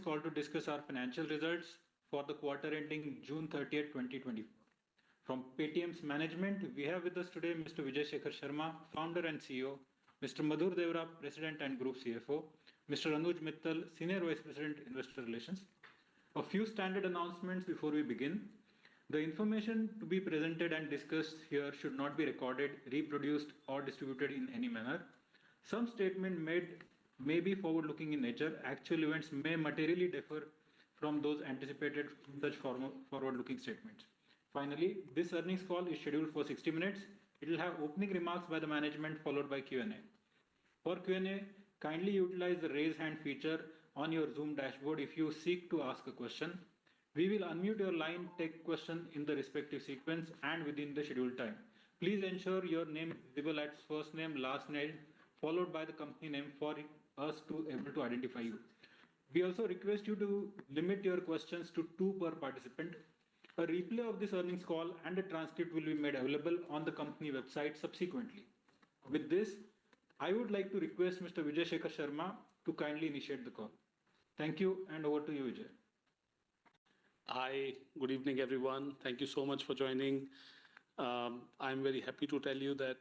call to discuss our financial results for the quarter ending June 30th, 2024. From PayTM's management, we have with us today Mr. Vijay Shekhar Sharma, Founder and CEO, Mr. Madhur Devra, President and Group CFO, Mr. Anuj Mittal, Senior Vice President, Investor Relations. A few standard announcements before we begin. The information to be presented and discussed here should not be recorded, reproduced, or distributed in any manner. Some statement made may be forward-looking in nature. Actual events may materially differ from those anticipated in such forward-looking statements. Finally, this earnings call is scheduled for 60 minutes. It will have opening remarks by the management followed by Q&A. For Q&A, kindly utilize the raise hand feature on your Zoom dashboard if you seek to ask a question. We will unmute your line, take question in the respective sequence and within the scheduled time. Please ensure your name is visible as first name, last name, followed by the company name for us to able to identify you. We also request you to limit your questions to 2 per participant. A replay of this earnings call and a transcript will be made available on the company website subsequently. With this, I would like to request Mr. Vijay Shekhar Sharma to kindly initiate the call. Thank you, and over to you, Vijay. Hi, good evening, everyone. Thank you so much for joining. I'm very happy to tell you that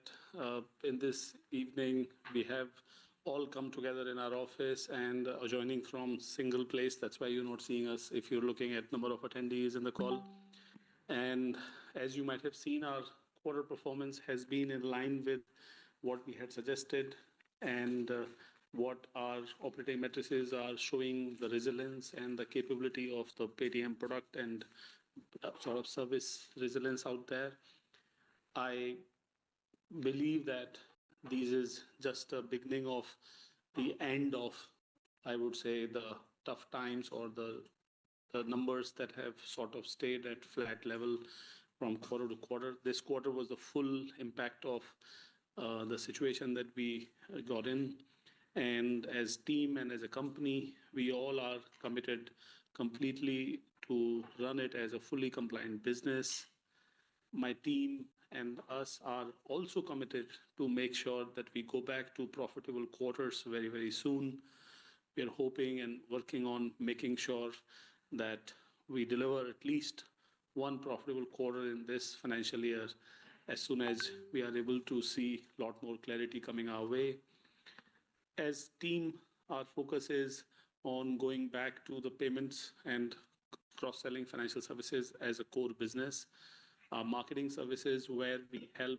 in this evening, we have all come together in our office and are joining from single place. That's why you're not seeing us if you're looking at number of attendees in the call. And as you might have seen, our quarter performance has been in line with what we had suggested and what our operating matrices are showing the resilience and the capability of the PayTM product and sort of service resilience out there. I believe that this is just a beginning of the end of, I would say, the tough times or the numbers that have sort of stayed at flat level from quarter to quarter. This quarter was the full impact of the situation that we got in. And as team and as a company, we all are committed completely to run it as a fully compliant business. My team and us are also committed to make sure that we go back to profitable quarters very, very soon. We are hoping and working on making sure that we deliver at least one profitable quarter in this financial year as soon as we are able to see a lot more clarity coming our way. As team, our focus is on going back to the payments and cross-selling financial services as a core business. Our marketing services, where we help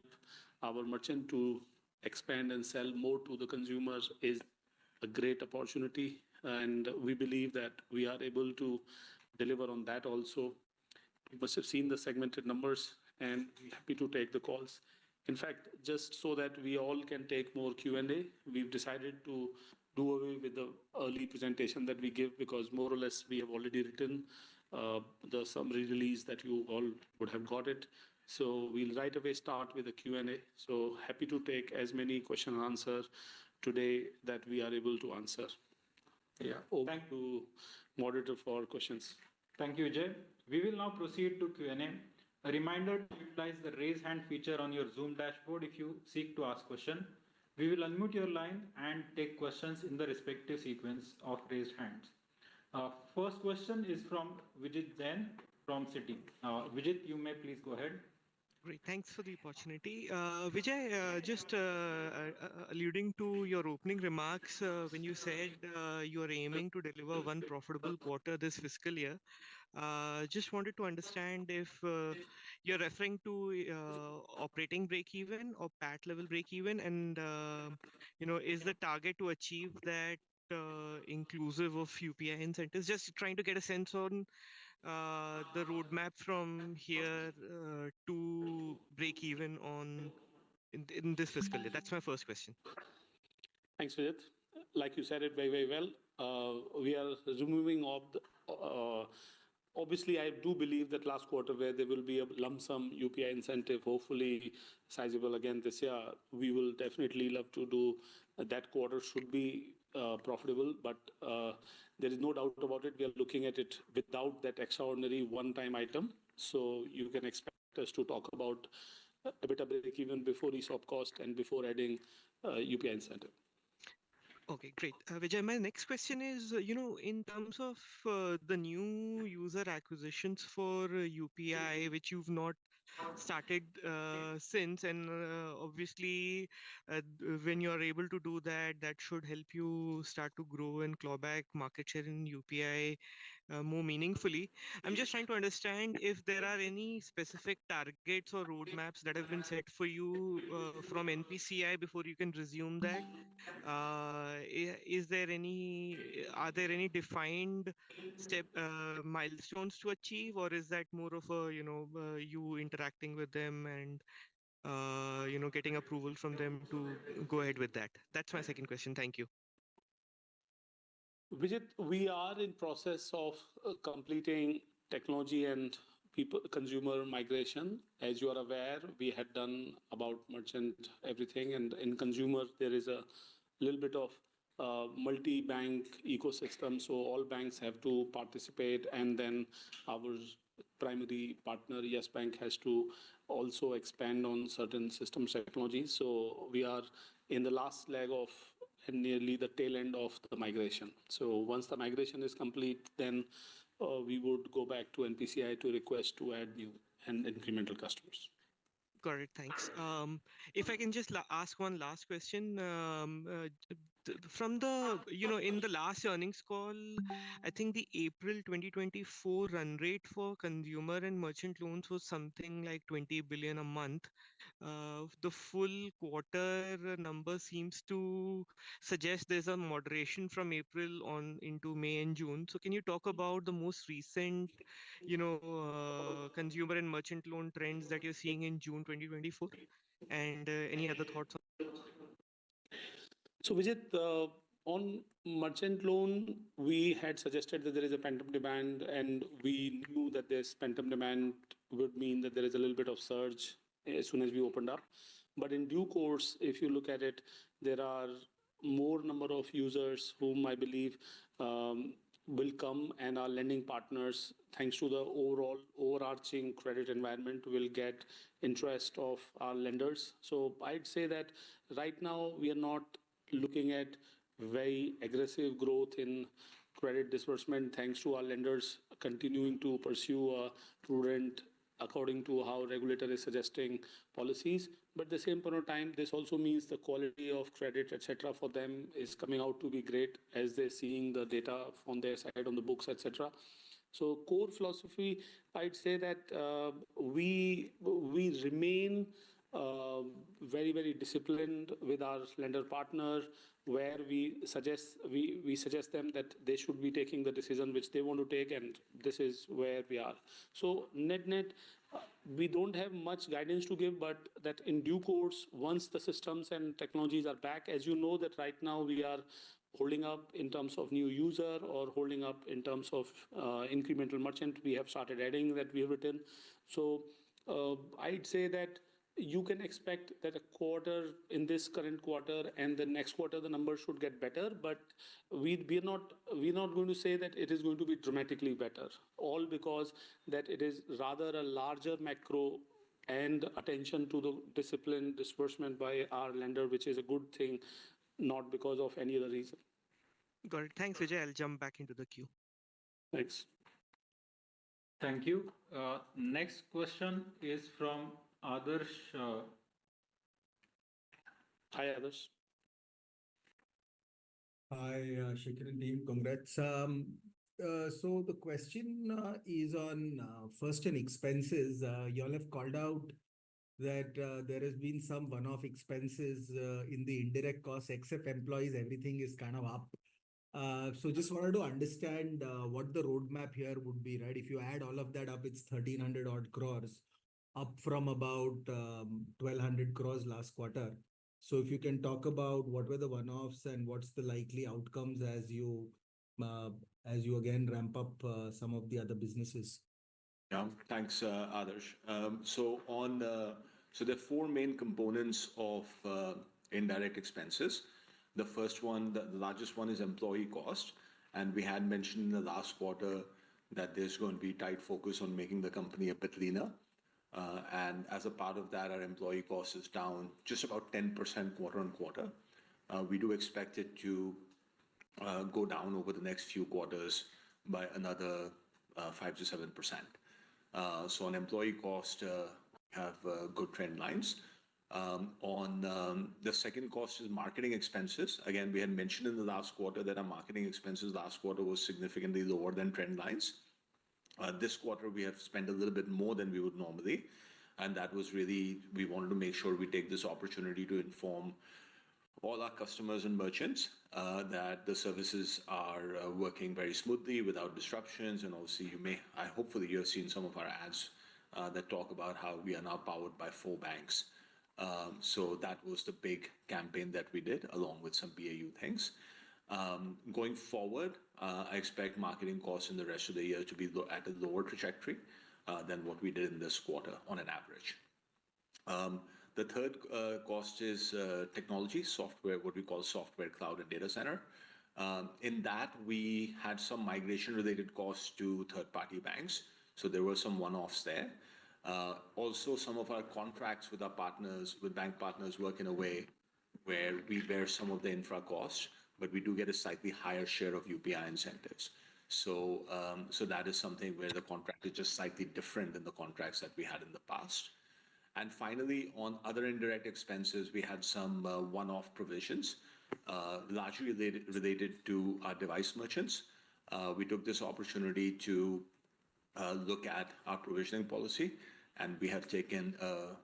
our merchant to expand and sell more to the consumers, is a great opportunity. And we believe that we are able to deliver on that also. You must have seen the segmented numbers and we're happy to take the calls. In fact, just so that we all can take more Q&A, we've decided to do away with the early presentation that we give because more or less we have already written the summary release that you all would have got it. So we'll right away start with the Q&A. So happy to take as many question and answer today that we are able to answer. Yeah, over to moderator for questions. Thank you, Vijay. We will now proceed to Q&A. A reminder to utilize the raise hand feature on your Zoom dashboard if you seek to ask question. We will unmute your line and take questions in the respective sequence of raised hands. First question is from Vijit Jain from Citi. Vijit, you may please go ahead. Great, thanks for the opportunity. Vijay, just alluding to your opening remarks, when you said you are aiming to deliver one profitable quarter this fiscal year, just wanted to understand if you're referring to operating break-even or PAT level break-even, and is the target to achieve that inclusive of UPI incentives? Just trying to get a sense on the roadmap from here to break even on in this fiscal year. That's my first question. Thanks, Vijit. Like you said it very, very well. We are removing of the, obviously, I do believe that last quarter where there will be a lump sum UPI incentive, hopefully sizable again this year, we will definitely love to do that quarter should be profitable, but there is no doubt about it. We are looking at it without that extraordinary one-time item. So you can expect us to talk about a bit of break even before ESOP cost and before adding UPI incentive. Okay, great. Vijay, my next question is, in terms of the new user acquisitions for UPI, which you've not started since, and obviously, when you're able to do that, that should help you start to grow and claw back market share in UPI more meaningfully. I'm just trying to understand if there are any specific targets or roadmaps that have been set for you from NPCI before you can resume that. Is there any, are there any defined milestones to achieve, or is that more of a, you interacting with them and, getting approval from them to go ahead with that? That's my second question. Thank you. Vijit, we are in process of completing technology and people consumer migration. As you are aware, we had done about merchant everything, and in consumer there is a little bit of multi-bank ecosystem. So all banks have to participate, and then our primary partner, Yes Bank, has to also expand on certain systems technologies. So we are in the last leg of and nearly the tail end of the migration. So once the migration is complete, then we would go back to NPCI to request to add new and incremental customers. Got it. Thanks. If I can just ask one last question, from the, in the last earnings call, I think the April 2024 run rate for consumer and merchant loans was something like 20 billion a month. The full quarter number seems to suggest there's a moderation from April on into May and June. So can you talk about the most recent, consumer and merchant loan trends that you're seeing in June 2024, and any other thoughts on? So Vijit, on merchant loan, we had suggested that there is a pent-up demand, and we knew that this pent-up demand would mean that there is a little bit of surge as soon as we opened up. But in due course, if you look at it, there are more number of users whom I believe will come, and our lending partners, thanks to the overall overarching credit environment, will get interest of our lenders. So I'd say that right now we are not looking at very aggressive growth in credit disbursement, thanks to our lenders continuing to pursue a prudent, according to how regulator is suggesting policies. But at the same point of time, this also means the quality of credit, etc., for them is coming out to be great as they're seeing the data on their side on the books, etc. So core philosophy, I'd say that we remain very, very disciplined with our lender partner, where we suggest them that they should be taking the decision which they want to take, and this is where we are. So net, we don't have much guidance to give, but that in due course, once the systems and technologies are back, as you know, that right now we are holding up in terms of new user or holding up in terms of incremental merchant, we have started adding that we have written. So I'd say that you can expect that a quarter in this current quarter and the next quarter the numbers should get better, but we're not going to say that it is going to be dramatically better, all because that it is rather a larger macro and attention to the disciplined disbursement by our lender, which is a good thing, not because of any other reason. Got it. Thanks, Vijay. I'll jump back into the queue. Thanks. Thank you. Next question is from Adarsh. Hi, others. Hi, Shekhar and team. Congrats. So the question is on first on expenses. You all have called out that there has been some one-off expenses in the indirect costs, except employees, everything is kind of up. So just wanted to understand what the roadmap here would be, right? If you add all of that up, it's 1,300 odd crores, up from about 1,200 crores last quarter. So if you can talk about what were the one-offs and what's the likely outcomes as you again ramp up some of the other businesses. Yeah, thanks, Adarsh. So there are four main components of indirect expenses. The first one, the largest one, is employee cost, and we had mentioned in the last quarter that there's going to be tight focus on making the company a bit leaner. And as a part of that, our employee cost is down just about 10% quarter on quarter. We do expect it to go down over the next few quarters by another 5 to 7%. So on employee cost, have good trend lines. On the second cost is marketing expenses. Again, we had mentioned in the last quarter that our marketing expenses last quarter was significantly lower than trend lines. This quarter, we have spent a little bit more than we would normally. And that was really, we wanted to make sure we take this opportunity to inform all our customers and merchants that the services are working very smoothly without disruptions. And obviously, hopefully you have seen some of our ads that talk about how we are now powered by 4 banks. So that was the big campaign that we did, along with some BAU things. Going forward, I expect marketing costs in the rest of the year to be at a lower trajectory than what we did in this quarter on an average. The third cost is technology, software, what we call software, cloud, and data center. In that, we had some migration-related costs to third-party banks. So there were some one-offs there. Also, some of our contracts with our partners, with bank partners, work in a way where we bear some of the infra costs, but we do get a slightly higher share of UPI incentives. So that is something where the contract is just slightly different than the contracts that we had in the past. And finally, on other indirect expenses, we had some one-off provisions, largely related to our device merchants. We took this opportunity to look at our provisioning policy, and we have taken a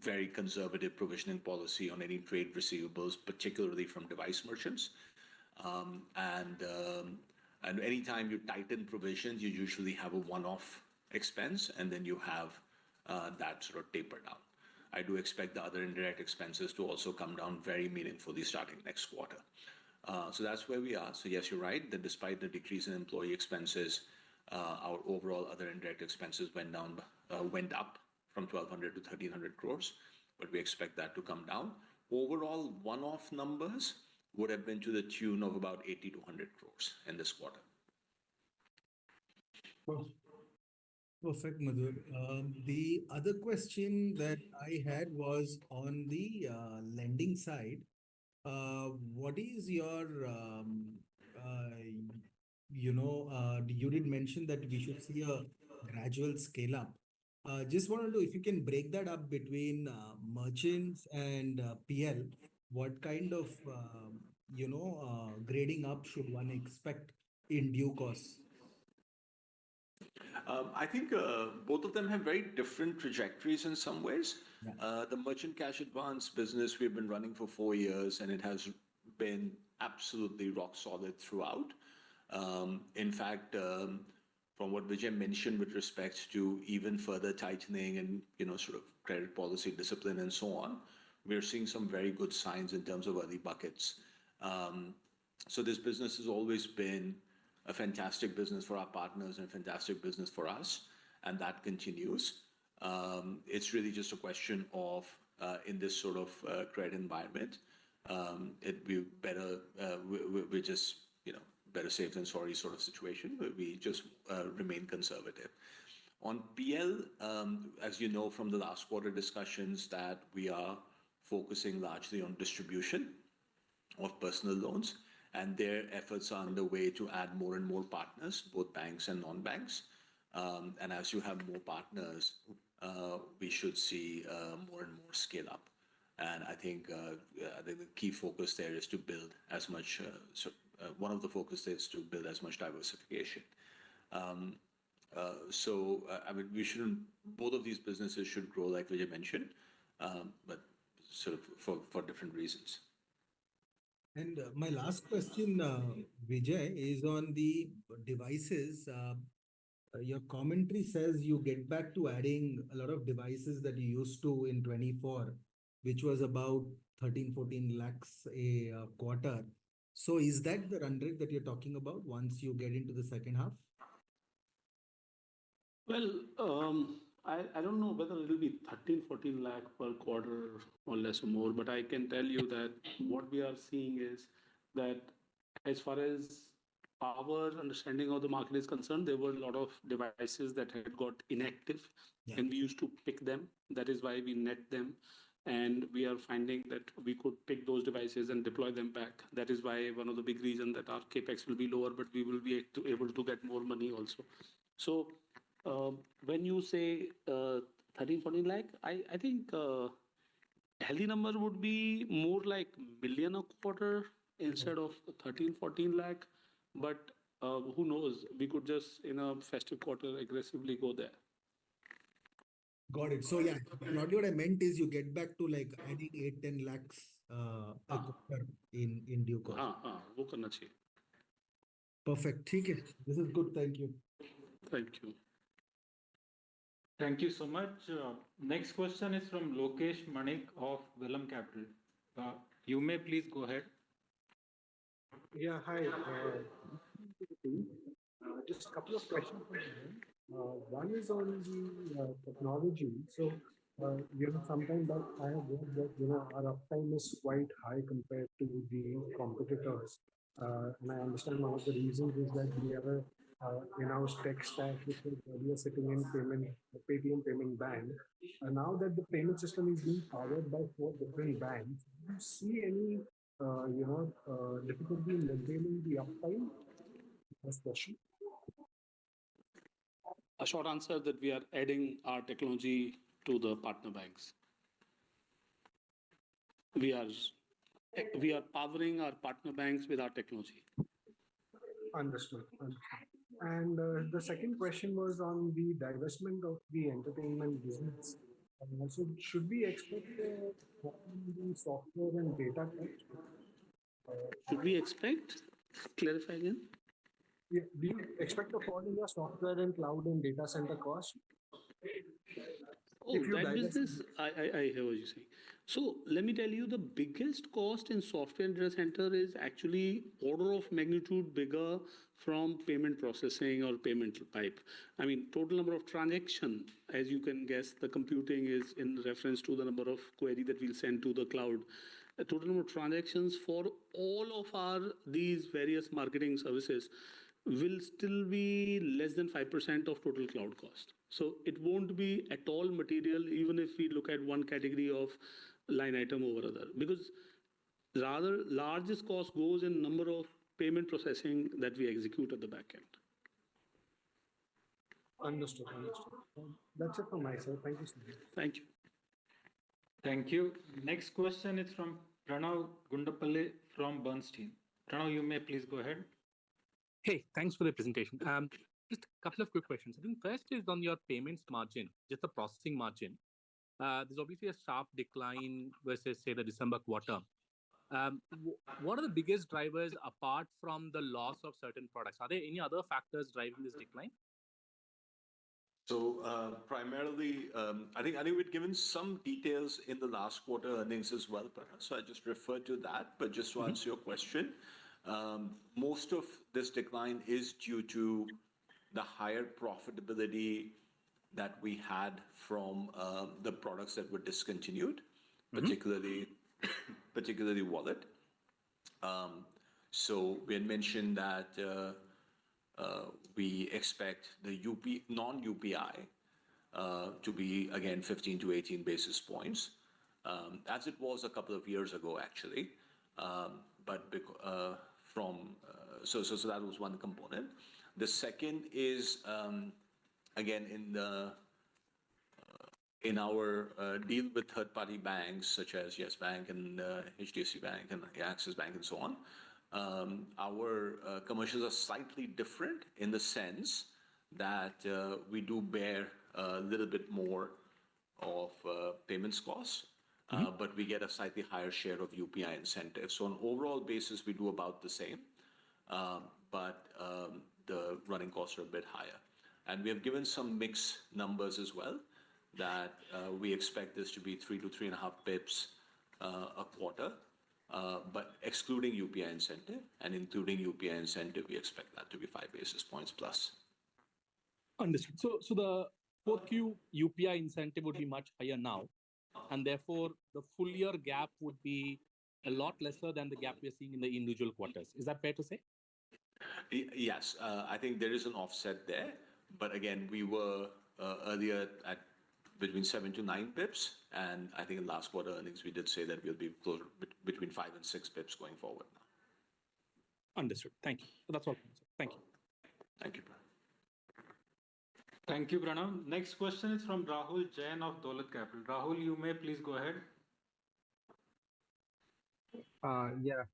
very conservative provisioning policy on any trade receivables, particularly from device merchants. And anytime you tighten provisions, you usually have a one-off expense, and then you have that sort of taper down. I do expect the other indirect expenses to also come down very meaningfully starting next quarter. So that's where we are. So yes, you're right that despite the decrease in employee expenses, our overall other indirect expenses went up from 1,200 to 1,300 crores, but we expect that to come down. Overall, one-off numbers would have been to the tune of about 80 to 100 crores in this quarter. Perfect, Madhur. The other question that I had was on the lending side. What is your, you did mention that we should see a gradual scale up. Just want to know if you can break that up between merchants and PL. What kind of, grading up should one expect in due course? I think both of them have very different trajectories in some ways. The merchant cash advance business we've been running for 4 years, and it has been absolutely rock solid throughout. In fact, from what Vijay mentioned with respect to even further tightening and sort of credit policy discipline and so on, we're seeing some very good signs in terms of early buckets. So this business has always been a fantastic business for our partners and a fantastic business for us, and that continues. It's really just a question of, in this sort of credit environment, we're just, better safe than sorry sort of situation, where we just remain conservative. On PL, as you know from the last quarter discussions, that we are focusing largely on distribution of personal loans, and their efforts are underway to add more and more partners, both banks and non-banks. And as you have more partners, we should see more and more scale up. And I think the key focus there is to build as much, one of the focus is to build as much diversification. So, I mean, both of these businesses should grow, like Vijay mentioned, but sort of for different reasons. And my last question, Vijay, is on the devices. Your commentary says you get back to adding a lot of devices that you used to in 24, which was about 13-14 lakhs a quarter. So is that the run rate that you're talking about once you get into the second half? Well, I don't know whether it will be 13-14 lakh per quarter or less or more, but I can tell you that what we are seeing is that as far as our understanding of the market is concerned, there were a lot of devices that had got inactive, and we used to pick them. That is why we net them. and we are finding that we could pick those devices and deploy them back. That is why one of the big reasons that our capex will be lower, but we will be able to get more money also. So when you say 13-14 lakh, I think healthy number would be more like million a quarter instead of 13-14 lakh. But who knows? We could just in a festive quarter aggressively go there. Got it. So yeah, probably what I meant is you get back to like adding 8-10 lakhs a quarter in due course. वो करना चाहिए. Perfect. ठीक है. This is good. Thank you. Thank you. Thank you so much. Next question is from Lokesh Manik of Vellum Capital. You may please go ahead. Yeah, hi. Just a couple of questions. One is on the technology. So, sometime back I have heard that, our uptime is quite high compared to the competitors. And I understand one of the reasons is that we have a in-house tech stack, which was earlier sitting in PayTM payment bank. And now that the payment system is being powered by 4 different banks, do you see any difficulty in maintaining the uptime? First question. A short answer that we are adding our technology to the partner banks. We are powering our partner banks with our technology. Understood. And the second question was on the divestment of the entertainment business. So should we expect the software and data cost? Should we expect? Clarify again. Yeah, do you expect a fall in your software and cloud and data center cost? Oh, that business, I hear what you're saying. So let me tell you, the biggest cost in software and data center is actually order of magnitude bigger from payment processing or payment pipe. I mean, total number of transaction, as you can guess, the computing is in reference to the number of query that we'll send to the cloud. The total number of transactions for all of these various marketing services will still be less than 5% of total cloud cost. So it won't be at all material, even if we look at one category of line item over other, because rather largest cost goes in number of payment processing that we execute at the back end. Understood. That's it from my side. Thank you so much. Thank you. Thank you. Next question is from Pranav Gundapalle from Bernstein. Pranav, you may please go ahead. Hey, thanks for the presentation. Just a couple of quick questions. I think first is on your payments margin, just the processing margin. There's obviously a sharp decline versus, say, the December quarter. What are the biggest drivers apart from the loss of certain products? Are there any other factors driving this decline? So primarily, I think we'd given some details in the last quarter earnings as well, so I just referred to that. But just to answer your question, most of this decline is due to the higher profitability that we had from the products that were discontinued, particularly wallet. So we had mentioned that we expect the non-UPI to be again 15 to 18 basis points, as it was a couple of years ago actually. But so that was one component. The second is again in our deal with third-party banks such as Yes Bank and HDFC Bank and Axis Bank and so on. Our commercials are slightly different in the sense that we do bear a little bit more of payments costs, but we get a slightly higher share of UPI incentives. So on an overall basis, we do about the same, but the running costs are a bit higher. And we have given some mix numbers as well that we expect this to be 3 to 3.5 pips a quarter. But excluding UPI incentive and including UPI incentive, we expect that to be 5 basis points plus. Understood. So the 4Q UPI incentive would be much higher now, and therefore the full year gap would be a lot lesser than the gap we are seeing in the individual quarters. Is that fair to say? Yes, I think there is an offset there. But again, we were earlier at between 7 to 9 pips. And I think in last quarter earnings, we did say that we'll be closer between 5 and 6 pips going forward now. Understood. Thank you. That's all. Thank you. Thank you. Thank you, Pranav. Next question is from Rahul Jain of Dolat Capital. Rahul, you may please go ahead. Yeah,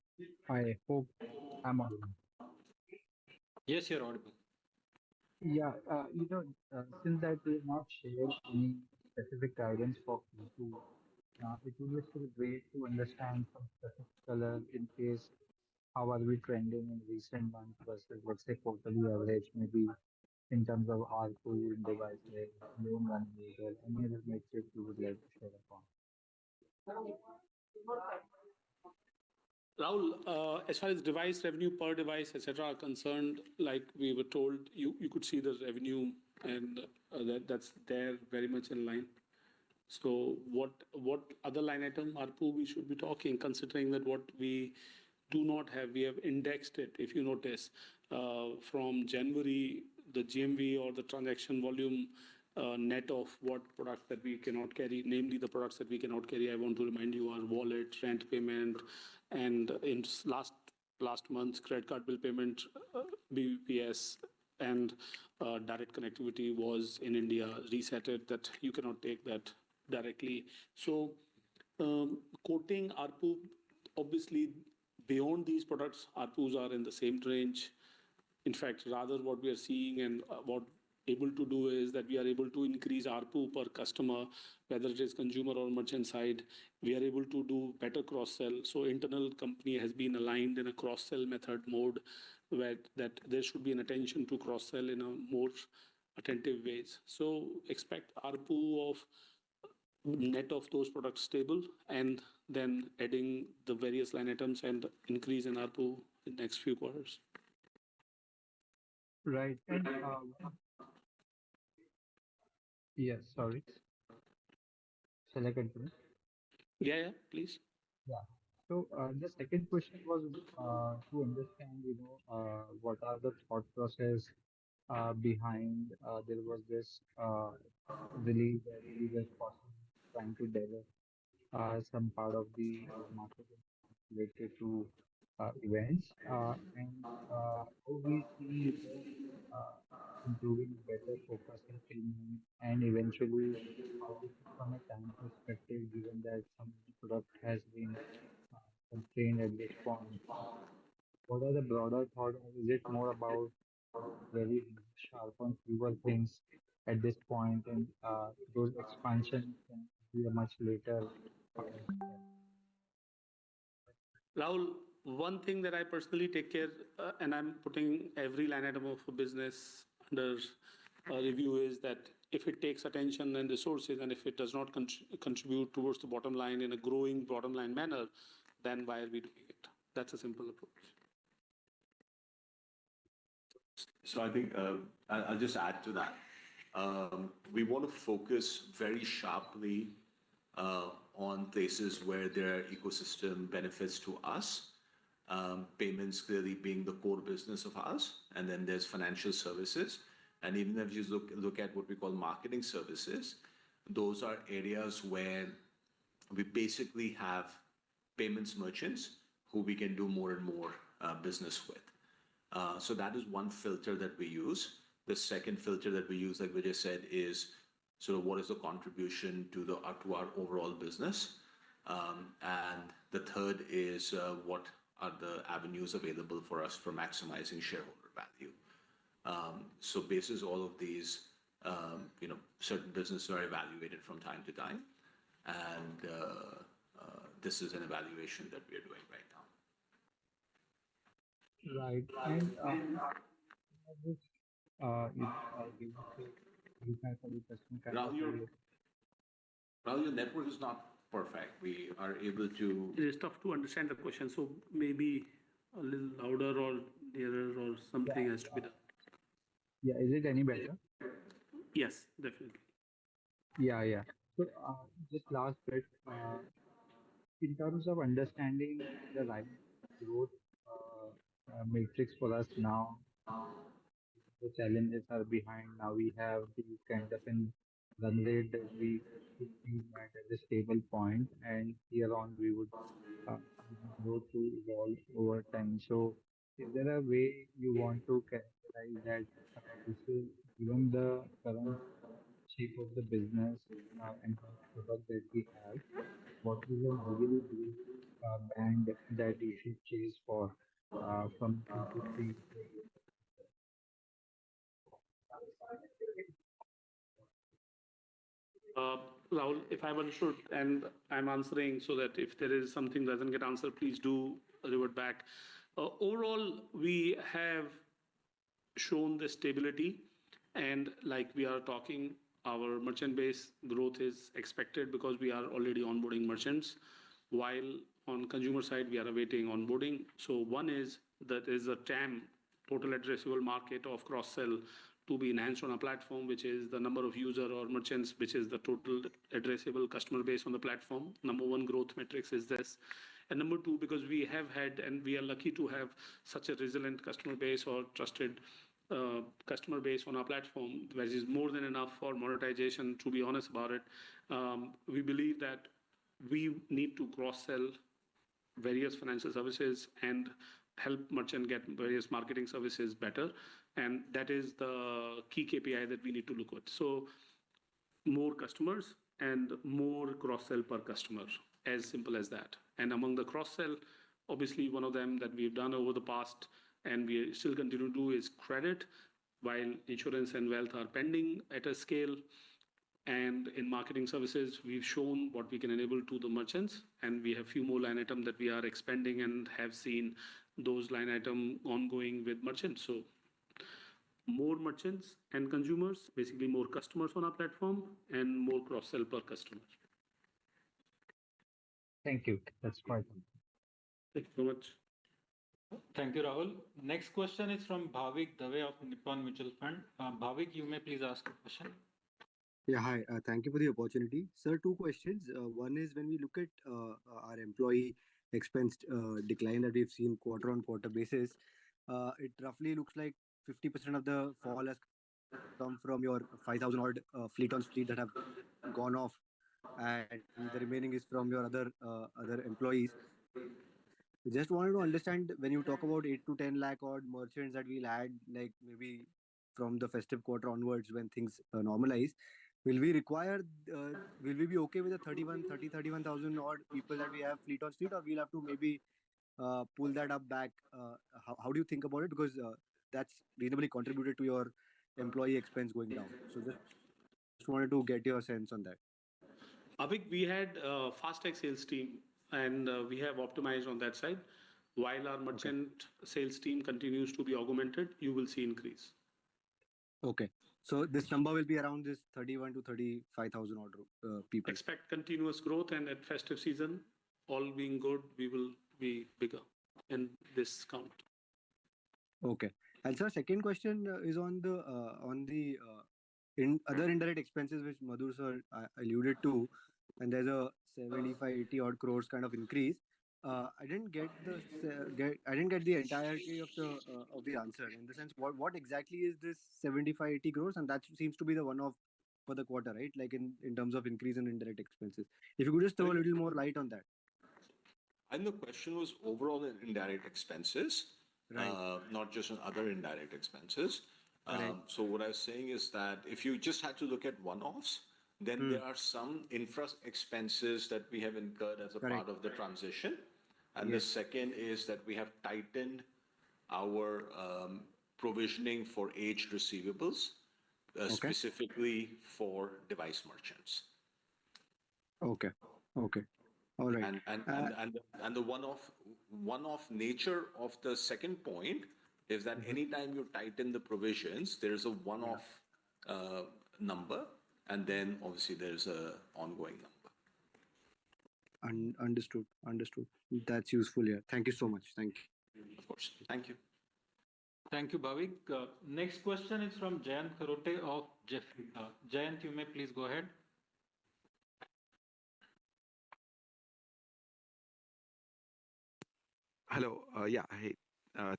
I hope I'm audible. Yes, you're audible. Yeah, since that we have not shared any specific guidance for Q2, it would be still great to understand some specific color in case how are we trending in recent months versus, let's say, quarterly average, maybe in terms of ARPU in devices, loan run rate, or any other metric you would like to share upon. Rahul, as far as device revenue per device, etc., are concerned, like we were told, you could see the revenue, and that's there very much in line. So what other line item ARPU we should be talking, considering that what we do not have, we have indexed it. If you notice, from January, the GMV or the transaction volume net of what products that we cannot carry, namely the products that we cannot carry, I want to remind you, are wallet, rent payment, and in last month's credit card bill payment, BBPS, and direct connectivity was in India resetted that you cannot take that directly. So quoting ARPU, obviously beyond these products, ARPUs are in the same range. In fact, rather what we are seeing and what able to do is that we are able to increase ARPU per customer, whether it is consumer or merchant side. We are able to do better cross-sell. So internal company has been aligned in a cross-sell method mode where that there should be an attention to cross-sell in a more attentive ways. So expect ARPU of net of those products stable, and then adding the various line items and increase in ARPU in the next few quarters. Right. And yes, sorry. Shall I continue? Yeah, please. Yeah. So the second question was to understand, what are the thought process behind there was this release that we were possibly trying to develop some part of the marketing related to events and how we see uh, improving better focus in payment and eventually how we see from a time perspective given that some product has been constrained at this point. What are the broader thoughts? Is it more about very sharp on fewer things at this point and those expansions can be a much later part of the Rahul, one thing that I personally take care, and I'm putting every line item of a business under review, is that if it takes attention and resources, and if it does not contribute towards the bottom line in a growing bottom line manner, then why are we doing it? That's a simple approach. So I think I'll just add to that. We want to focus very sharply on places where there are ecosystem benefits to us. Payments clearly being the core business of ours, and then there's financial services. And even if you look at what we call marketing services, those are areas where we basically have payments merchants who we can do more and more business with. So that is one filter that we use. The second filter that we use, like Vijay said, is sort of what is the contribution to our overall business. And the third is what are the avenues available for us for maximizing shareholder value. So basis all of these, certain businesses are evaluated from time to time. And this is an evaluation that we are doing right now. Right. And this, give us a 35% kind of Rahul, your network is not perfect. We are able to. It is tough to understand the question, so maybe a little louder or nearer or something has to be done. Yeah, is it any better? Yes, definitely. Yeah. So just last bit, in terms of understanding the right growth matrix for us now, the challenges are behind. Now we have the kind of an run rate that we should be at a stable point, and here on we would grow to evolve over time. So, is there a way you want to characterize that this is given the current shape of the business and kind of product that we have, what is the ideal growth band that you should chase for from 2 to 3? Rahul, if I've understood, and I'm answering so that if there is something that doesn't get answered, please do revert back. Overall, we have shown the stability, and like we are talking, our merchant base growth is expected because we are already onboarding merchants, while on consumer side, we are awaiting onboarding. So one is that is a TAM, total addressable market of cross-sell, to be enhanced on a platform, which is the number of user or merchants, which is the total addressable customer base on the platform. Number one growth metrics is this. And number two, because we have had, and we are lucky to have such a resilient customer base or trusted customer base on our platform, which is more than enough for monetization, to be honest about it. We believe that we need to cross-sell various financial services and help merchant get various marketing services better. And that is the key KPI that we need to look at. So more customers and more cross-sell per customer, as simple as that. And among the cross-sell, obviously one of them that we've done over the past and we still continue to do is credit, while insurance and wealth are pending at a scale. And in marketing services, we've shown what we can enable to the merchants, and we have few more line items that we are expanding and have seen those line item ongoing with merchants. So more merchants and consumers, basically more customers on our platform and more cross-sell per customer. Thank you. That's quite all. Thank you so much. Thank you, Rahul. Next question is from Bhavik Dave of Nippon Mutual Fund. Bhavik, you may please ask a question. Yeah, hi. Thank you for the opportunity. Sir, two questions. One is when we look at our employee expense decline that we've seen quarter on quarter basis, it roughly looks like 50% of the fall has come from your 5,000 odd fleet on street that have gone off, and the remaining is from your other employees. Just wanted to understand, when you talk about 8 to 10 lakh odd merchants that we'll add, like maybe from the festive quarter onwards when things normalize, will we be okay with the 31,000 odd people that we have fleet on street, or we'll have to maybe pull that up back? How do you think about it? Because that's reasonably contributed to your employee expense going down. So just wanted to get your sense on that. Avik, we had a fast-tech sales team, and we have optimized on that side. While our merchant sales team continues to be augmented, you will see increase. Okay. So this number will be around this 31 to 35,000 odd people. Expect continuous growth, and at festive season, all being good, we will be bigger in this count. Okay. And sir, second question is on the other indirect expenses which Madhur sir alluded to, and there's a 75-80 odd crores kind of increase. I didn't get the entirety of the answer, in the sense what exactly is this 75-80 crores, and that seems to be the one-off for the quarter, right? Like in terms of increase in indirect expenses. If you could just throw a little more light on that. And the question was overall in indirect expenses, Right. not just on other indirect expenses. Correct. So what I was saying is that if you just had to look at one-offs, then there are some infra expenses that we have incurred as a part of the transition. And the second is that we have tightened our provisioning for aged receivables, specifically for device merchants. Okay. All right. And the one-off nature of the second point is that anytime you tighten the provisions, there's a one-off number, and then obviously there's a ongoing number. Understood. That's useful here. Thank you so much. Thank you. Of course. Thank you. Thank you, Bhavik. Next question is from Jayant Kharote of Jefferies. Jayant, you may please go ahead. Hello. Hey.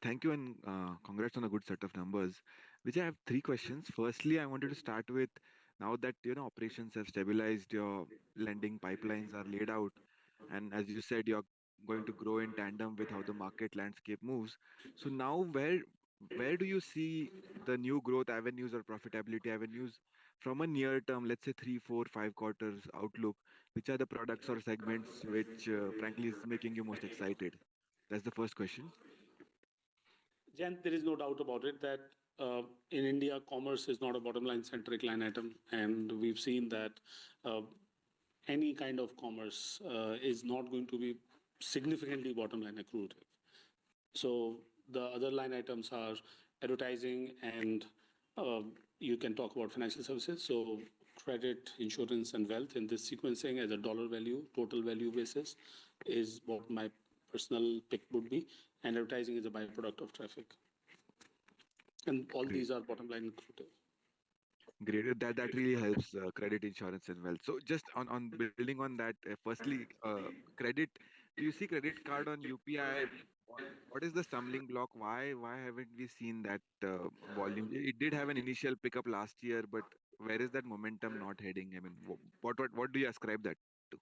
Thank you, and congrats on a good set of numbers. Which I have three questions. Firstly, I wanted to start with Now that operations have stabilized, your lending pipelines are laid out, and as you said, you're going to grow in tandem with how the market landscape moves. So now, where do you see the new growth avenues or profitability avenues from a near term, let's say 3, 4, 5 quarters outlook? Which are the products or segments which, frankly, is making you most excited? That's the first question. Jan, there is no doubt about it that in India, commerce is not a bottom line centric line item. And we've seen that uh, any kind of commerce is not going to be significantly bottom line accretive. So the other line items are advertising and you can talk about financial services. So credit, insurance, and wealth in this sequencing as a dollar value, total value basis is what my personal pick would be. And advertising is a byproduct of traffic. And all Great. these are bottom line accretive. Great. That really helps credit, insurance, and wealth. So just on building on that, firstly, credit. Do you see credit card on UPI? What is the stumbling block? Why haven't we seen that volume? It did have an initial pickup last year, but where is that momentum not heading? I mean, what do you ascribe that to?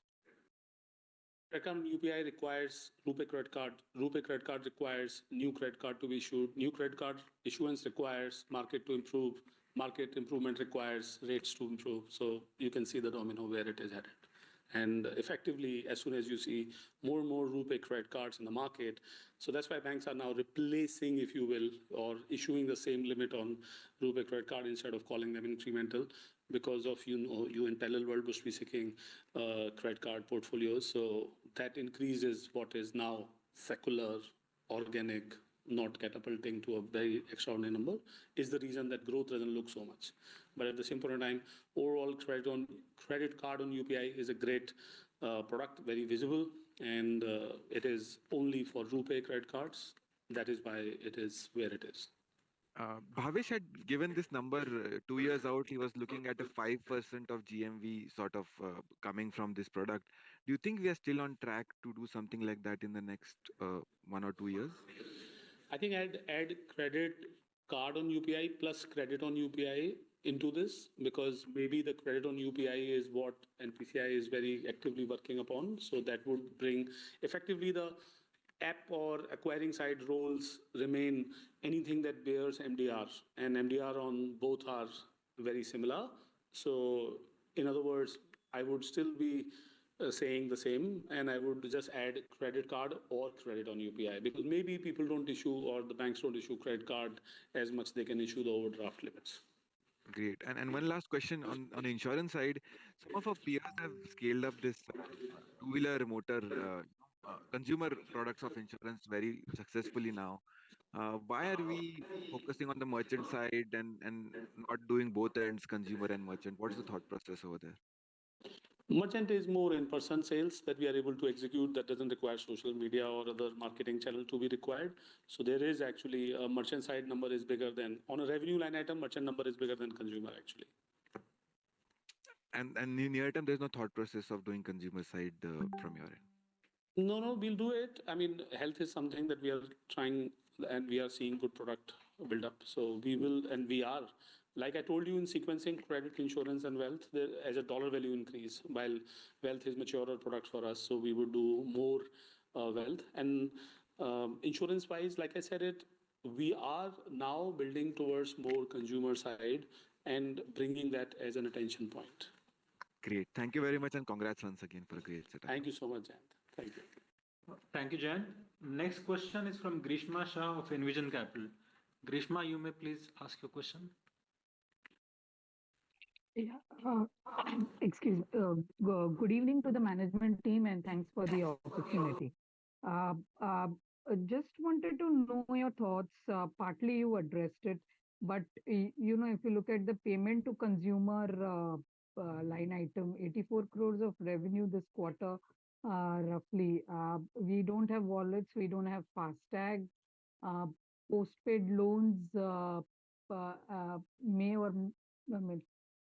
Account UPI requires RuPay credit card. RuPay credit card requires new credit card to be issued. New credit card issuance requires market to improve. Market improvement requires rates to improve. So you can see the domino where it is headed. And effectively, as soon as you see more and more RuPay credit cards in the market, so that's why banks are now replacing, if you will, or issuing the same limit on RuPay credit card instead of calling them incremental, because of you in parallel world must be seeking credit card portfolios. So that increases what is now secular, organic, not catapulting to a very extraordinary number, is the reason that growth doesn't look so much. But at the same point in time, overall credit card on UPI is a great product, very visible, and it is only for RuPay credit cards. That is why it is where it is. Bhavesh had given this number 2 years out. He was looking at a 5% of GMV sort of coming from this product. Do you think we are still on track to do something like that in the next 1 or 2 years? I think I'd add credit card on UPI plus credit on UPI into this, because maybe the credit on UPI is what NPCI is very actively working upon. So that would bring effectively the app or acquiring side roles remain anything that bears MDR, and MDR on both are very similar. So in other words, I would still be saying the same, and I would just add credit card or credit on UPI, because maybe people don't issue or the banks don't issue credit card as much they can issue the overdraft limits. Great. And one last question on the insurance side. Some of our peers have scaled up this two-wheeler motor consumer products of insurance very successfully now. Why are we focusing on the merchant side and not doing both ends, consumer and merchant? What is the thought process over there? Merchant is more in-person sales that we are able to execute, that doesn't require social media or other marketing channel to be required. So there is actually a merchant side number is bigger than, on a revenue line item, merchant number is bigger than consumer actually. And in near term, there's no thought process of doing consumer side from your end. No, we'll do it. I mean, health is something that we are trying and we are seeing good product build up. So we will, and we are, like I told you in sequencing credit, insurance and wealth, there as a dollar value increase, while wealth is maturer product for us. So we would do more wealth and insurance wise, like I said it, we are now building towards more consumer side and bringing that as an attention point. Great. Thank you very much and congrats once again for a great setup. Thank you so much, Jayant. Thank you. Thank you, Jan. Next question is from Grishma Shah of Envision Capital. Grishma, you may please ask your question. Yeah, excuse good evening to the management team and thanks for the opportunity. Uh, uh, just wanted to know your thoughts. Partly you addressed it, but if you look at the payment to consumer line item, 84 crores of revenue this quarter, roughly. We don't have wallets, we don't have FASTag. Postpaid loans may or I mean,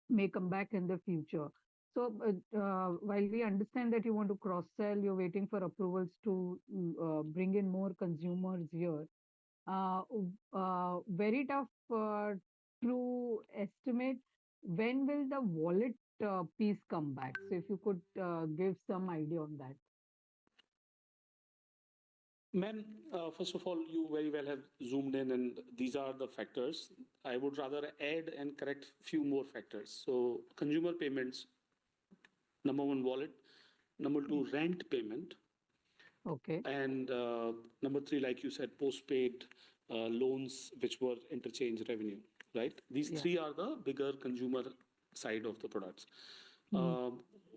may come back in the future. So while we understand that you want to cross-sell, you're waiting for approvals to bring in more consumers here. Very tough to estimate when will the wallet piece come back? So if you could give some idea on that. Ma'am, first of all, you very well have zoomed in, and these are the factors. I would rather add and correct few more factors. So consumer payments, number one, wallet. Number two, rent payment. Okay. And number three, like you said, postpaid loans, which were interchange revenue, right? These Yeah. three are the bigger consumer side of the products.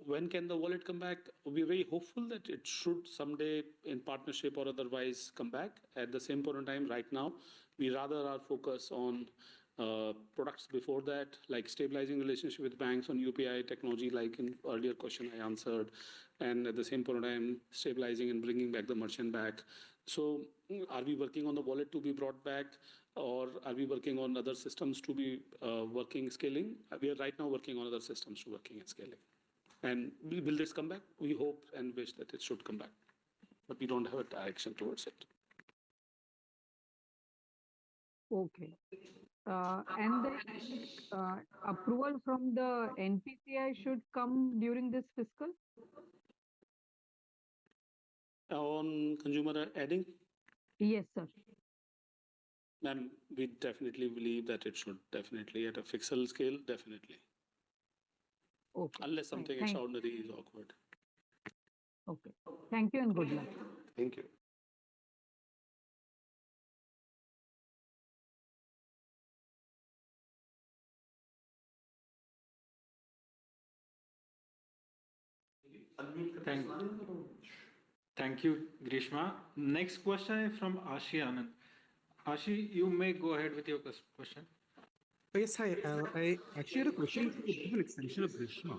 When can the wallet come back? We're very hopeful that it should someday, in partnership or otherwise, come back. At the same point in time, right now, we rather are focused on products before that, like stabilizing relationship with banks on UPI technology, like in earlier question I answered, and at the same point in time, stabilizing and bringing back the merchant back. So, are we working on the wallet to be brought back, or are we working on other systems to be working, scaling? We are right now working on other systems to working and scaling. And will this come back? We hope and wish that it should come back, but we don't have a direction towards it. Okay. And the approval from the NPCI should come during this fiscal? On consumer adding, Yes, sir. ma'am, we definitely believe that it should definitely at a fiscal scale, definitely. Okay. Unless something extraordinary is awkward. Okay. Thank you and good luck. Thank you. Thank you, Grishma. Next question is from Ashi Anand. Ashi, you may go ahead with your question. Yes, hi. I actually had a question for a bit of an extension of Grishma.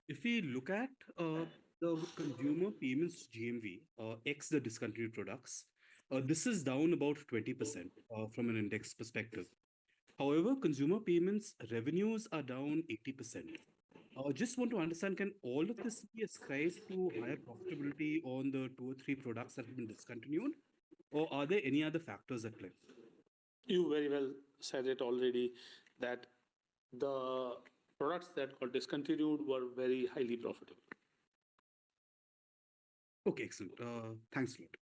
If we look at the consumer payments GMV, X the discontinued products, this is down about 20% from an index perspective. However, consumer payments revenues are down 80%. Just want to understand, can all of this be ascribed to higher profitability on the 2 or 3 products that have been discontinued, or are there any other factors at play? You very well said it already, that the products that got discontinued were very highly profitable. Okay, excellent. Thanks a lot.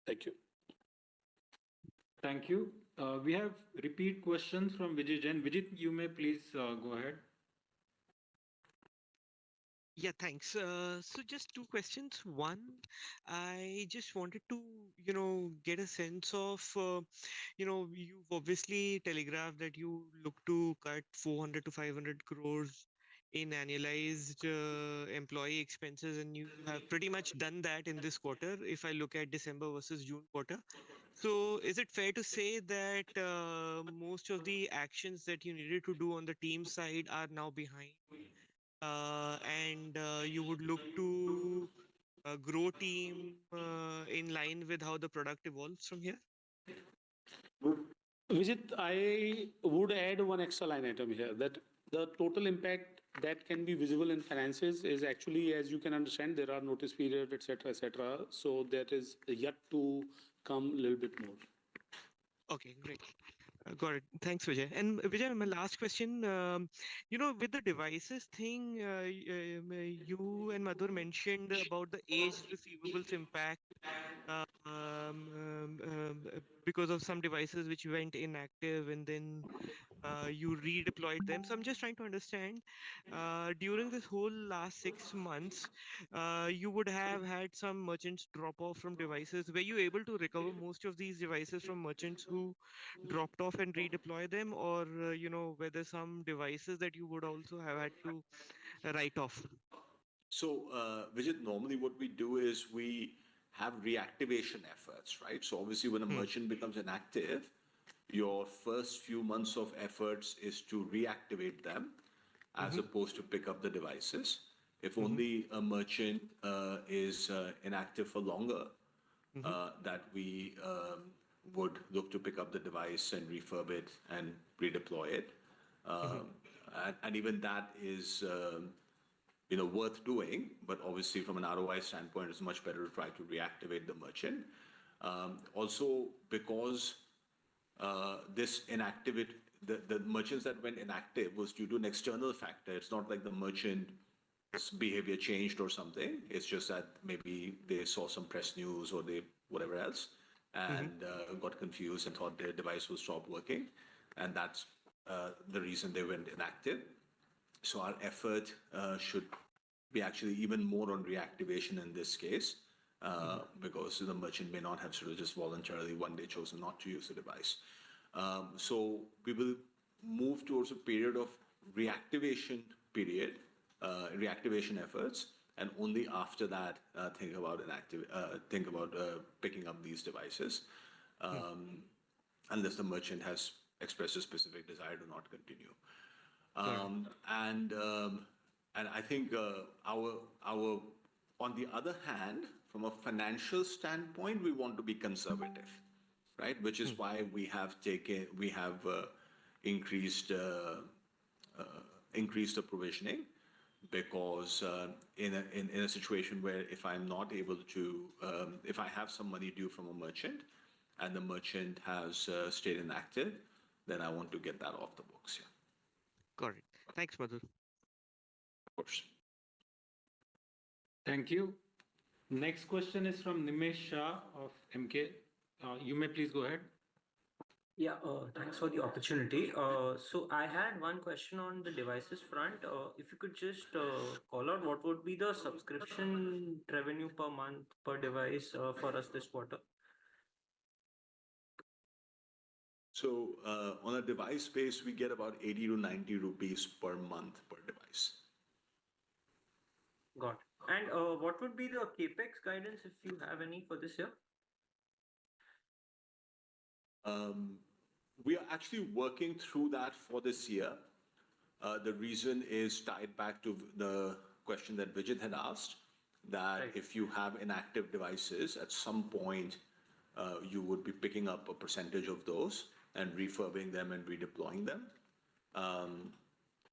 Thank you. Thank you. We have repeat questions from Vijay Jain. Vijay, you may please go ahead. Yeah, thanks. So just two questions. One, I just wanted to, get a sense of, you've obviously telegraphed that you look to cut 400 to 500 crores in annualized employee expenses, and you have pretty much done that in this quarter, if I look at December versus June quarter. So is it fair to say that most of the actions that you needed to do on the team side are now behind? And you would look to grow team in line with how the product evolves from here? Vijit, I would add one extra line item here, that the total impact that can be visible in finances is actually, as you can understand, there are notice period, etc., etc. So that is yet to come a little bit more. Okay, great. Got it. Thanks, Vijay. And Vijay, my last question, with the devices thing, you and Madhur mentioned about the aged receivables impact because of some devices which went inactive and then you redeployed them. So I'm just trying to understand, during this whole last 6 months, you would have had some merchants drop off from devices. Were you able to recover most of these devices from merchants who dropped off and redeploy them, or were there some devices that you would also have had to write off? So, Vijit, normally what we do is we have reactivation efforts, right? So obviously when a merchant becomes inactive, your first few months of efforts is to reactivate them as opposed to pick up the devices. If only a merchant is inactive for longer, that we would look to pick up the device and refurb it and redeploy it. And even that is worth doing, but obviously from an ROI standpoint, it's much better to try to reactivate the merchant. Also, because this the merchants that went inactive was due to an external factor. It's not like the merchant's behavior changed or something. It's just that maybe they saw some press news or they whatever else and got confused and thought their device will stop working, and that's the reason they went inactive. So our effort should be actually even more on reactivation in this case, because the merchant may not have sort of just voluntarily one day chosen not to use the device. So we will move towards a period of reactivation reactivation efforts, and only after that think about picking up these devices, unless the merchant has expressed a specific desire to not continue. And I think our on the other hand, from a financial standpoint, we want to be conservative, right? Which is why we have increased the provisioning, because in a situation where if I'm not able to, if I have some money due from a merchant and the merchant has stayed inactive, then I want to get that off the books. Yeah. Got it. Thanks, Madhur. Of course. Thank you. Next question is from Nimesh Shah of MK. You may please go ahead. Yeah, thanks for the opportunity. So I had one question on the devices front. If you could just call out what would be the subscription revenue per month per device for us this quarter? So on a device base, we get about 80 to 90 rupees per month per device. Got it. And what would be the CapEx guidance if you have any for this year? We are actually working through that for this year. The reason is tied back to the question that Vijit had asked, that if you have inactive devices, at some point you would be picking up a percentage of those and refurbing them and redeploying them.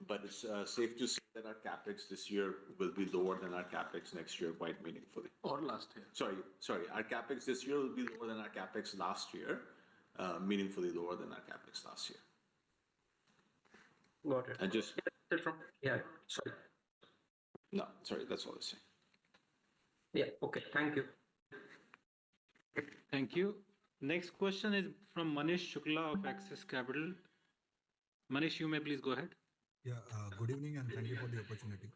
But it's safe to say that our CapEx this year will be lower than our CapEx next year quite meaningfully. Or last year. Sorry. Our CapEx this year will be lower than our CapEx last year, meaningfully lower than our CapEx last year. Got it. And just... Yeah, sorry. No, sorry, that's all I was saying. Yeah, okay, thank you. Thank you. Next question is from Manish Shukla of Axis Capital. Manish, you may please go ahead. Yeah, good evening and thank you for the opportunity.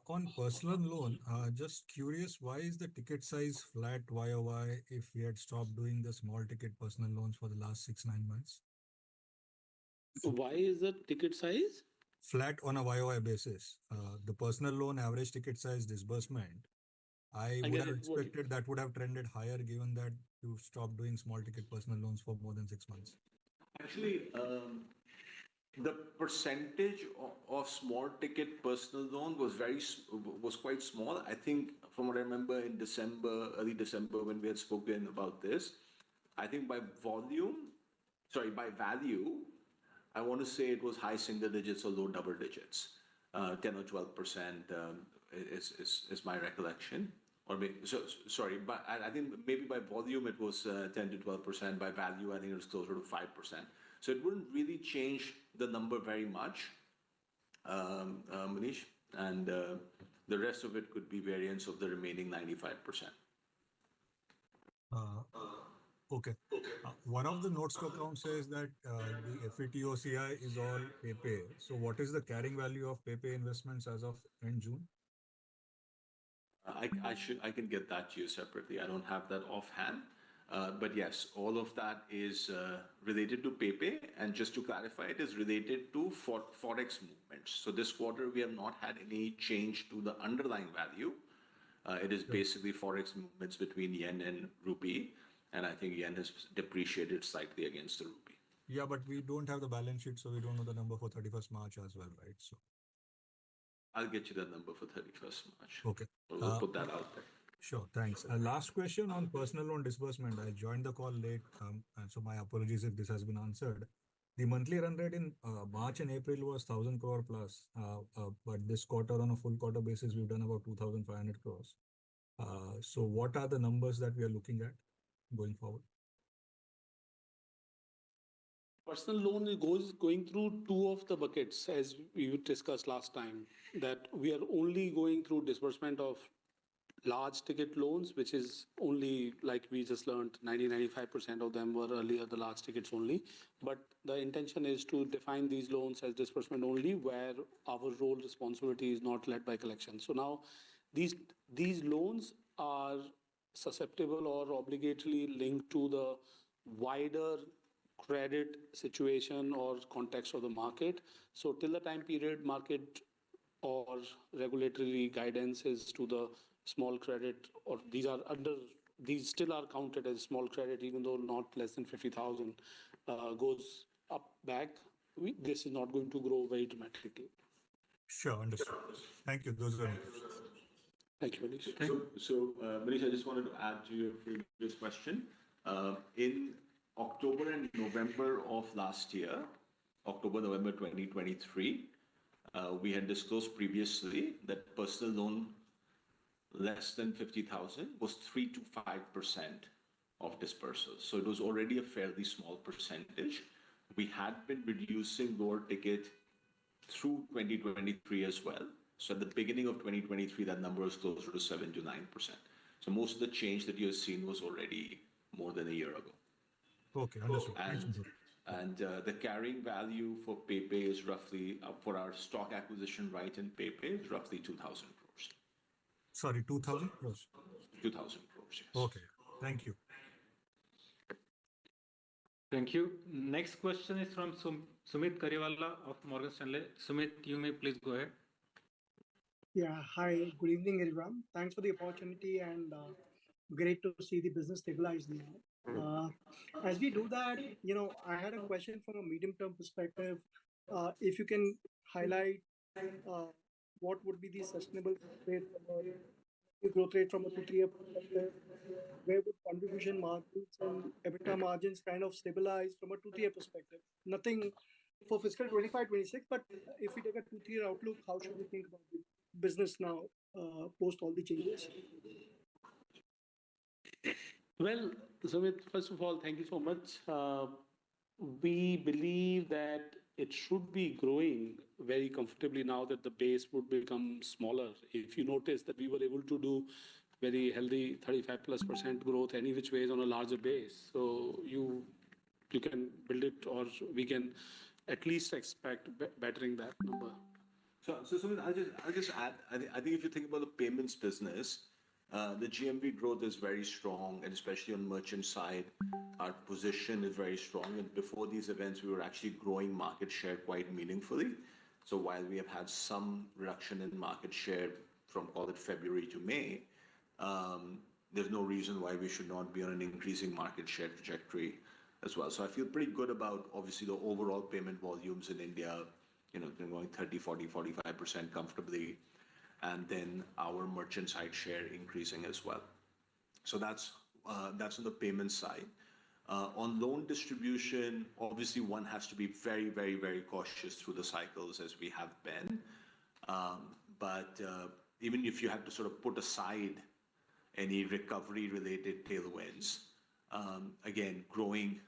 On personal loan, just curious, why is the ticket size flat YOY if we had stopped doing the small ticket personal loans for the last 6-9 months? Why is the ticket size flat on a YOY basis? The personal loan average ticket size disbursement, I would have expected that would have trended higher given that you stopped doing small ticket personal loans for more than 6 months. Actually, the percentage of small ticket personal loan was quite small. I think from what I remember in early December when we had spoken about this, I think by value, I want to say it was high single digits or low double digits, 10 or 12% is my recollection. Or maybe, but I think maybe by volume it was 10 to 12%. By value, I think it was closer to 5%. So it wouldn't really change the number very much, Manish, and the rest of it could be variance of the remaining 95%. Okay. One of the notes to account says that the FETOCI is all PayPay. So what is the carrying value of PayPay investments as of end June? I can get that to you separately. I don't have that offhand. But yes, all of that is related to PayPay. And just to clarify, it is related to Forex movements. So this quarter, we have not had any change to the underlying value. It is basically Forex movements between yen and rupee. And I think yen has depreciated slightly against the rupee. Yeah, but we don't have the balance sheet, so we don't know the number for 31st March as well, right? So I'll get you the number for 31st March. Okay. We'll put that out there. Sure, thanks. Last question on personal loan disbursement. I joined the call late, and so my apologies if this has been answered. The monthly run rate in March and April was 1,000 crore plus, but this quarter on a full quarter basis, we've done about 2,500 crores. So what are the numbers that we are looking at going forward? Personal loan going through two of the buckets, as we discussed last time, that we are only going through disbursement of large ticket loans, which is only, like we just learned, 95% of them were earlier the large tickets only. But the intention is to define these loans as disbursement only, where our role responsibility is not led by collection. So now these loans are susceptible or obligatorily linked to the wider credit situation or context of the market. So till the time period market or regulatory guidance is to the small credit, or these still are counted as small credit, even though not less than 50,000 goes up back, this is not going to grow very dramatically. Sure, understood. Thank you. Those are my questions. Thank you, Manish. Manish, I just wanted to add to your previous question. In October and November of last year, November 2023, we had disclosed previously that personal loan less than 50,000 was 3 to 5% of dispersals. So it was already a fairly small percentage. We had been reducing lower ticket through 2023 as well. So at the beginning of 2023, that number was closer to 7 to 9%. So most of the change that you've seen was already more than a year ago. Okay, understood. Thanks, Madhur. And the carrying value for PayPay is roughly, for our stock acquisition right in PayPay, is roughly 2,000 crores. Sorry, 2,000 crores? 2,000 crores, yes. Okay, thank you. Thank you. Next question is from Sumit Kariwala of Morgan Stanley. Sumit, you may please go ahead. Yeah, hi, good evening, everyone. Thanks for the opportunity and great to see the business stabilize now. As we do that, I had a question from a medium-term perspective. If you can highlight what would be the sustainable growth rate from a 2-3-year perspective, where would contribution margins and EBITDA margins kind of stabilize from a 2-3-year perspective? Nothing for fiscal 25-26, but if we take a 2-3-year outlook, how should we think about the business now post all the changes? Well, Sumit, first of all, thank you so much. We believe that it should be growing very comfortably now that the base would become smaller. If you notice that we were able to do very healthy 35+% growth any which ways on a larger base. So you can build it, or we can at least expect bettering that number. So I'll just add, I think if you think about the payments business, the GMV growth is very strong, and especially on merchant side, our position is very strong. And before these events, we were actually growing market share quite meaningfully. So while we have had some reduction in market share from, call it, February to May, there's no reason why we should not be on an increasing market share trajectory as well. So I feel pretty good about, obviously, the overall payment volumes in India, going 30, 40, 45% comfortably, and then our merchant side share increasing as well. So that's on the payment side. On loan distribution, obviously one has to be very, very, very cautious through the cycles as we have been. But even if you had to sort of put aside any recovery-related tailwinds, again, growing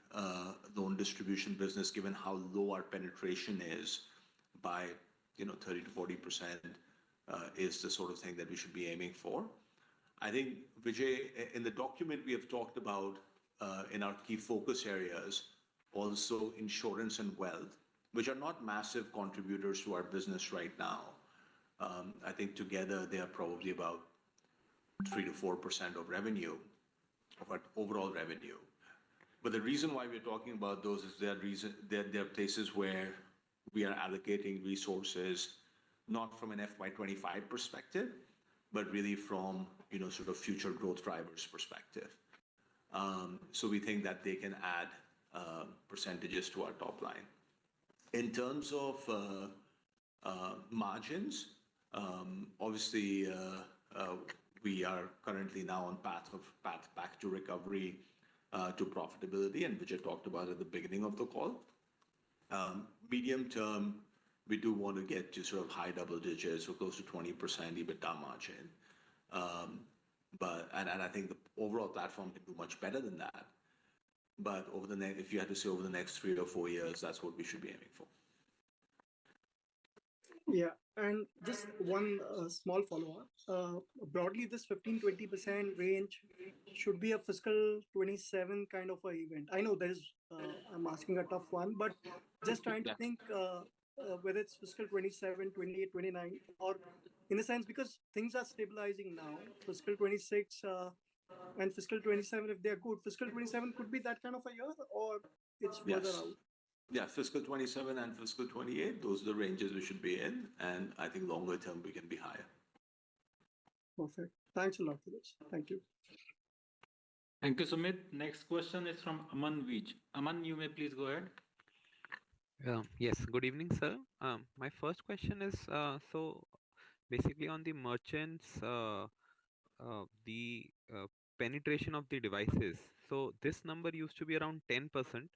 loan distribution business, given how low our penetration is by 30 to 40%, is the sort of thing that we should be aiming for. I think, Vijay, in the document we have talked about in our key focus areas, also insurance and wealth, which are not massive contributors to our business right now. I think together they are probably about 3 to 4% of revenue, of our overall revenue. But the reason why we're talking about those is there are places where we are allocating resources, not from an FY25 perspective, but really from sort of future growth drivers perspective. So we think that they can add percentages to our top line. In terms of margins, obviously we are currently now on path back to recovery to profitability, and Vijay talked about at the beginning of the call. Medium term, we do want to get to sort of high double digits, so close to 20% EBITDA margin. And I think the overall platform can do much better than that. But over the next, if you had to say over the next 3 or 4 years, that's what we should be aiming for. Yeah, and just one small follow-up. Broadly, this 15-20% range should be a fiscal 27 kind of a event. I know there's, I'm asking a tough one, but just trying to Yeah. think whether it's fiscal 27, 28, 29, or in a sense, because things are stabilizing now, fiscal 26 and fiscal 27, if they're good, fiscal 27 could be that kind of a year, or it's further Yes. out. Yeah, fiscal 27 and fiscal 28, those are the ranges we should be in. And I think longer term, we can be higher. Perfect. Thanks a lot for this. Thank you. Thank you, Sumit. Next question is from Aman Veej. Aman, you may please go ahead. Yes, good evening, sir. My first question is so basically on the merchants, the penetration of the devices. So this number used to be around 10%,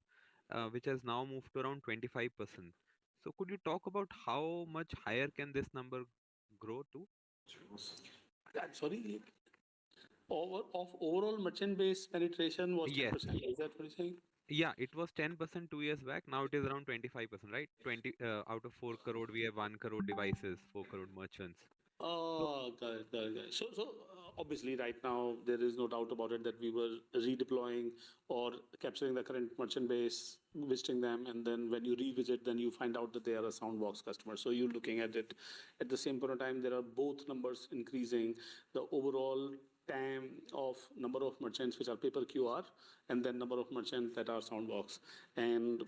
which has now moved to around 25%. So could you talk about how much higher can this number grow to? I'm sorry. Overall merchant base penetration was 10%. Yes. Is that what you're saying? Yeah, it was 10% 2 years back. Now it is around 25%, right? 20 out of 4 crore, we have 1 crore devices, 4 crore merchants. Oh, got it, got it, got it. So obviously, right now there is no doubt about it that we were redeploying or capturing the current merchant base, visiting them, and then when you revisit, then you find out that they are a Soundbox customer. So you're looking at it at the same point of time. There are both numbers increasing. The overall TAM of number of merchants which are paper QR, and then number of merchants that are Soundbox. And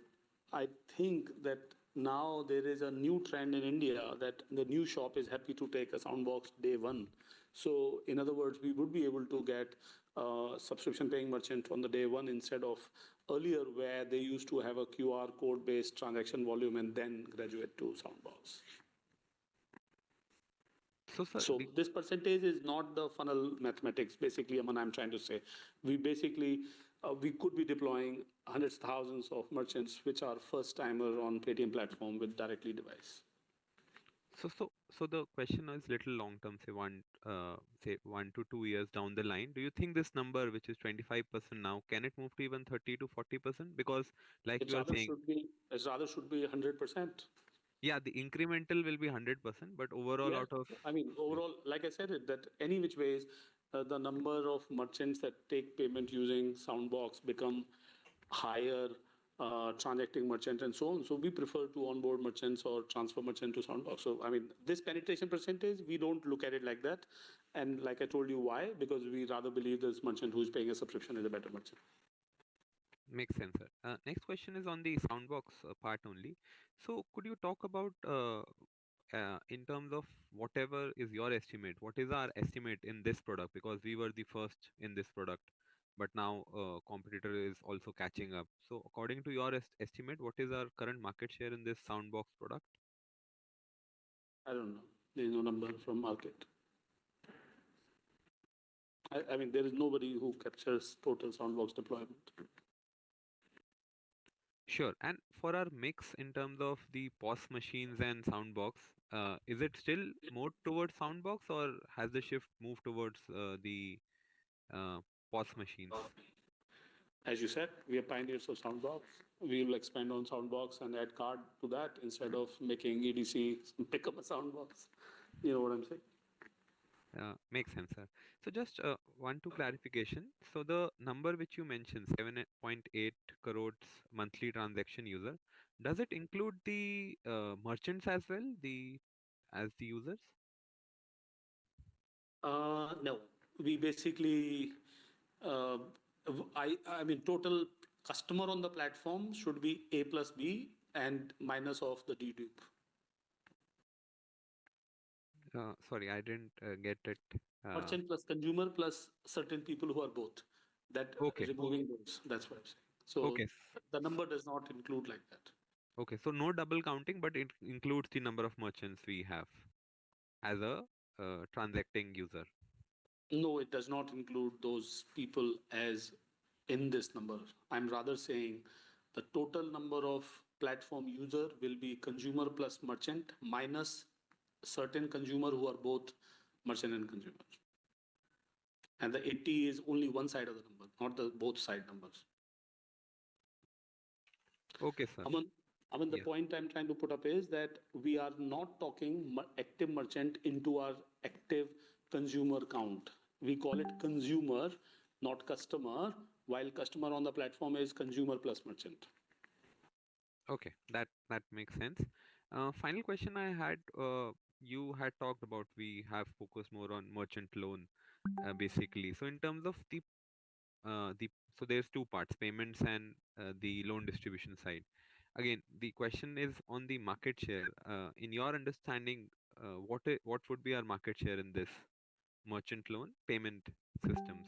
I think that now there is a new trend in India that the new shop is happy to take a Soundbox day one. So in other words, we would be able to get a subscription paying merchant on the day one instead of earlier where they used to have a QR code based transaction volume and then graduate to Soundbox. So this percentage is not the funnel mathematics. Basically, Aman, I'm trying to say, we basically we could be deploying hundreds of thousands of merchants which are first timer on PayTM platform with directly device. So the question is little long term, say 1 to 2 years down the line. Do you think this number, which is 25% now, can it move to even 30 to 40%? Because like you are saying, it rather should be 100%. Yeah, the incremental will be 100%, but overall out of... I mean, overall, like I said, that any which ways, the number of merchants that take payment using Soundbox become higher, transacting merchant and so on. So we prefer to onboard merchants or transfer merchant to Soundbox. So, I mean, this penetration percentage, we don't look at it like that. And like I told you why, because we rather believe this merchant who's paying a subscription is a better merchant. Makes sense, sir. Next question is on the Soundbox part only. So could you talk about in terms of whatever is your estimate, what is our estimate in this product? Because we were the first in this product, but now competitor is also catching up. So according to your estimate, what is our current market share in this Soundbox product? I don't know. There is no number from market. I mean, there is nobody who captures total Soundbox deployment. Sure. And for our mix in terms of the POS machines and Soundbox, is it still more towards Soundbox or has the shift moved towards the POS machines? As you said, we are pioneers of Soundbox. We will expand on Soundbox and add card to that instead of making EDC pick up a Soundbox. You know what I'm saying? Makes sense, sir. So just one, two clarification. So the number which you mentioned, 7.8 crores monthly transaction user, does it include the merchants as well, as the users? No, we basically, I mean, total customer on the platform should be A plus B and minus of the dedupe. Sorry, I didn't get it. Merchant plus consumer plus certain people who are both. That removing those. That's what I'm saying. So the number does not include like that. Okay, so no double counting, but it includes the number of merchants we have as a transacting user. No, it does not include those people as in this number. I'm rather saying the total number of platform user will be consumer plus merchant minus certain consumer who are both merchant and consumer. And the 80 is only one side of the number, not the both side numbers. Okay, sir. The Yeah. point I'm trying to put up is that we are not talking active merchant into our active consumer count. We call it consumer, not customer, while customer on the platform is consumer plus merchant. Okay, that makes sense. Final question I had, you had talked about we have focused more on merchant loan, basically. So in terms of so there's two parts, payments and the loan distribution side. Again, the question is on the market share. In your understanding, what would be our market share in this merchant loan payment systems?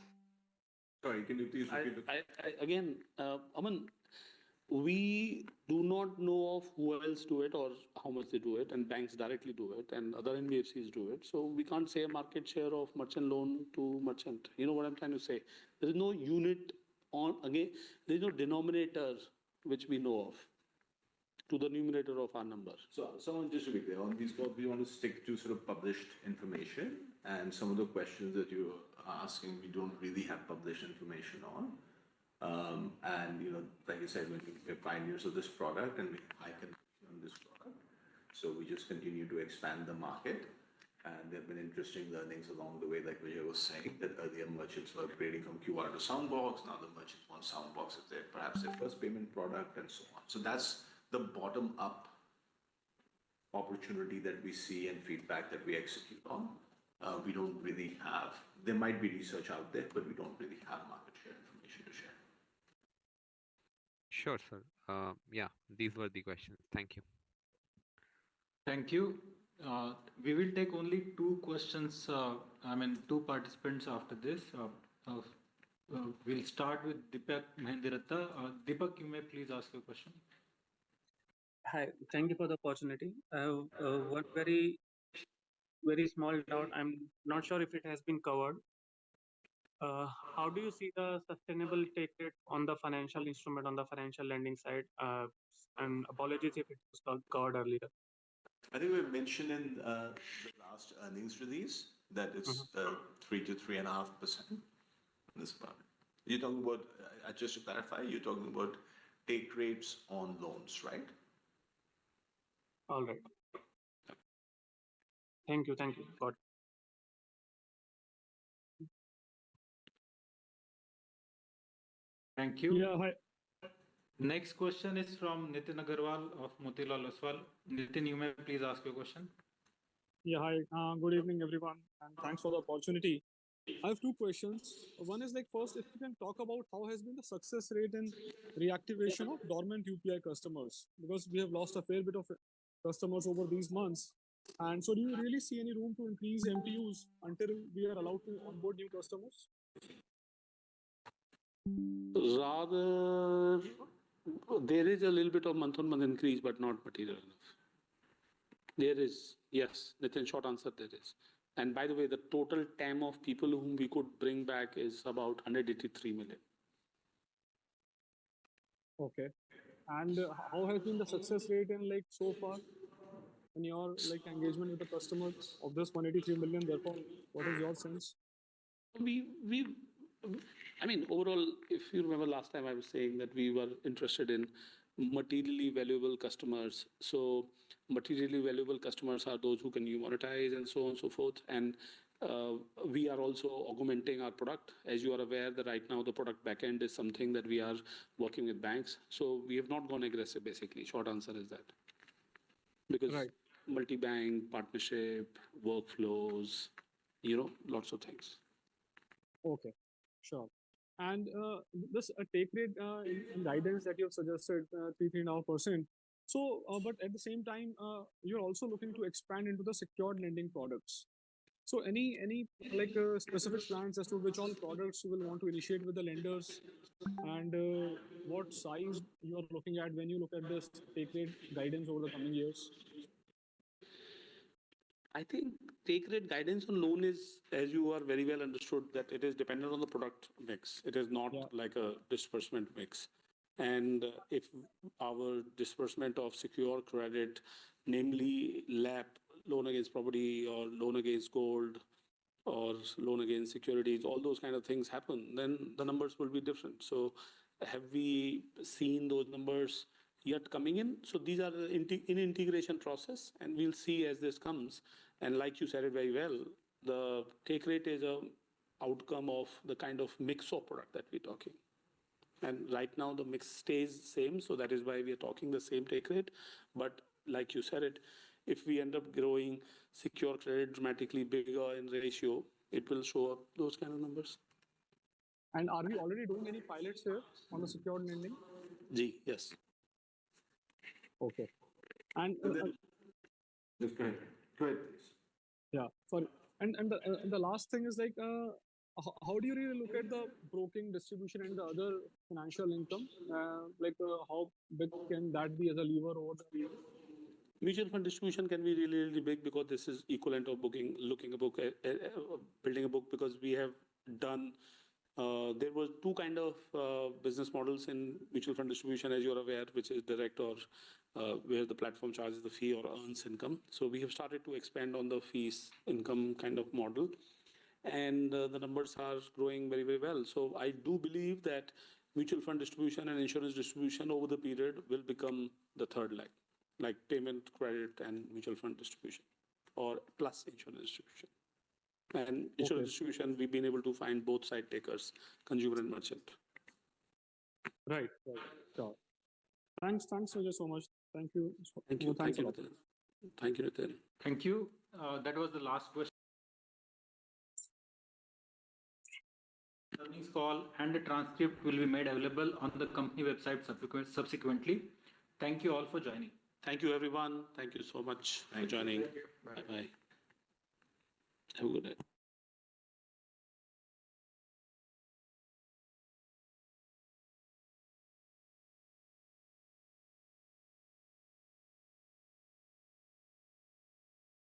Sorry, can you please repeat the Again, Aman, we do not know of who else do it or how much they do it, and banks directly do it, and other NBFCs do it. So we can't say a market share of merchant loan to merchant. You know what I'm trying to say? There is no unit there is no denominator which we know of to the numerator of our number. So, someone just to be clear, on these calls, we want to stick to sort of published information, and some of the questions that you're asking, we don't really have published information on. And, like I said, we're pioneers of this product and we high conviction on this product. So we just continue to expand the market. And there have been interesting learnings along the way, like Vijay was saying, that earlier merchants were upgrading from QR to Soundbox. Now the merchants want Soundbox as perhaps their first payment product and so on. So that's the bottom up opportunity that we see and feedback that we execute on. We don't really have, there might be research out there, but we don't really have market share information to share. Sure, sir. Yeah, these were the questions. Thank you. Thank you. We will take only two questions, two participants after this. We'll start with Deepak Mehendiratta. Deepak, you may please ask your question. Hi, thank you for the opportunity. I have one very small doubt. I'm not sure if it has been covered. How do you see the sustainable take rate on the financial instrument, on the financial lending side? And apologies if it was covered earlier. I think we mentioned in the last earnings release that it's 3 to 3.5% this part. You're talking about, just to clarify, you're talking about take rates on loans, right? All right. Thank you. Got it. Thank you. Yeah, hi. Next question is from Nitin Agarwal of Motilal Oswal. Nitin, you may please ask your question. Yeah, hi. Good evening, everyone, and thanks for the opportunity. I have two questions. One is first, if you can talk about how has been the success rate in reactivation of dormant UPI customers, because we have lost a fair bit of customers over these months. And so do you really see any room to increase MTUs until we are allowed to onboard new customers? Rather, there is a little bit of month-on-month increase, but not material enough. There is, yes, Nitin, short answer, there is. And by the way, the total TAM of people whom we could bring back is about 183 million. Okay. And how has been the success rate in so far in your engagement with the customers of this 183 million? Therefore, what is your sense? Overall, if you remember last time I was saying that we were interested in materially valuable customers. So materially valuable customers are those who can monetize and so on and so forth. And we are also augmenting our product. As you are aware that right now the product backend is something that we are working with banks. So we have not gone aggressive, basically. Short answer is that. Because multi-bank, partnership, workflows, lots of things. Okay, sure. And this take rate guidance that you have suggested, 3.5%. So, but at the same time, you're also looking to expand into the secured lending products. So, any specific plans as to which all products you will want to initiate with the lenders, and what size you are looking at when you look at this take rate guidance over the coming years? I think take rate guidance on loan is, as you are very well understood, that it is dependent on the product mix. It is not like a disbursement mix. And if our disbursement of secure credit, namely LAP, loan against property, or loan against gold, or loan against securities, all those kind of things happen, then the numbers will be different. So have we seen those numbers yet coming in. So these are the in integration process, and we'll see as this comes. And like you said it very well, the take rate is a outcome of the kind of mix of product that we're talking. And right now the mix stays same, so that is why we are talking the same take rate. But like you said it, if we end up growing secure credit dramatically bigger in ratio, it will show up those kind of numbers. And are we already doing any pilots here on the secured lending? Yes. Okay. And Just go ahead. Go ahead, please. yeah, sorry. And the last thing is like, how do you really look at the broking, distribution, and the other financial income? How big can that be as a lever over the years? Mutual fund distribution can be really, really big because this is equivalent of looking a book, building a book, because we have done. There were two kind of business models in mutual fund distribution, as you're aware, which is direct or where the platform charges the fee or earns income. So we have started to expand on the fees income kind of model, and the numbers are growing very, very well. So I do believe that mutual fund distribution and insurance distribution over the period will become the third leg, like payment, credit, and mutual fund distribution, or plus insurance distribution. And insurance distribution, we've been able to find both side takers, consumer and merchant. Right. Sure. Thanks, Vijay, so much. Thank you. Thank you. Thanks Thank you, a lot. Nitin. Thank you, Nitin. Thank you. That was the last question. Earnings call and the transcript will be made available on the company website subsequently. Thank you all for joining. Thank you, everyone. Thank you so much for joining. Bye-bye. Have a good day.